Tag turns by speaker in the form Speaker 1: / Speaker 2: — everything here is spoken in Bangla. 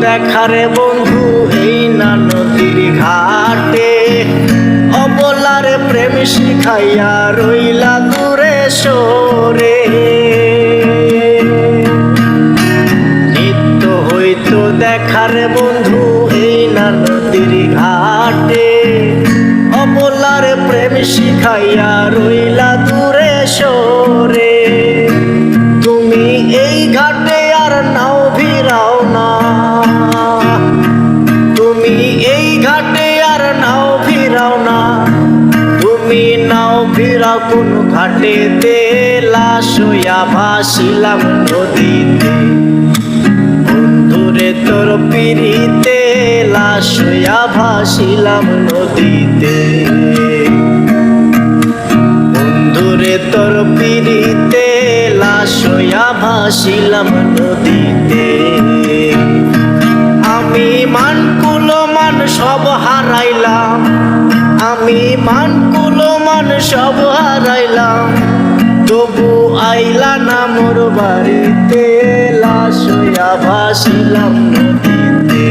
Speaker 1: দেখারে বন্ধু এই না নদীর ঘাটে, অবলারে প্রেম শিখাইয়া রইলা দূরে সরে। নিত্য হইতো দেখারে বন্ধু এই না নদীর ঘাটে, অবলারে প্রেম শিখাইয়া রইলা দূরে সরে। তুমি এই ঘাটে আর নাও ভিড়াও না, তুমি এই ঘাটে আর নাও ভিড়াও না। তুমি নাও ভিড়াও কোন ঘাটেতে, লাশ হইয়া ভাসিলাম নদীতে। বন্ধুরে তোর পিড়িতে, লাশ হইয়া ভাসিলাম নদীতে। বন্ধুরে তোর পিড়িতে, লাশ হইয়া ভাসিলাম নদীতে। আমি মান কুলো মান সব হারাইলাম, আমি মান কুলো মান সব হারাইলাম। তবু আইলা না মোর বাড়িতে, লাশ হইয়া ভাসিলাম নদীতে।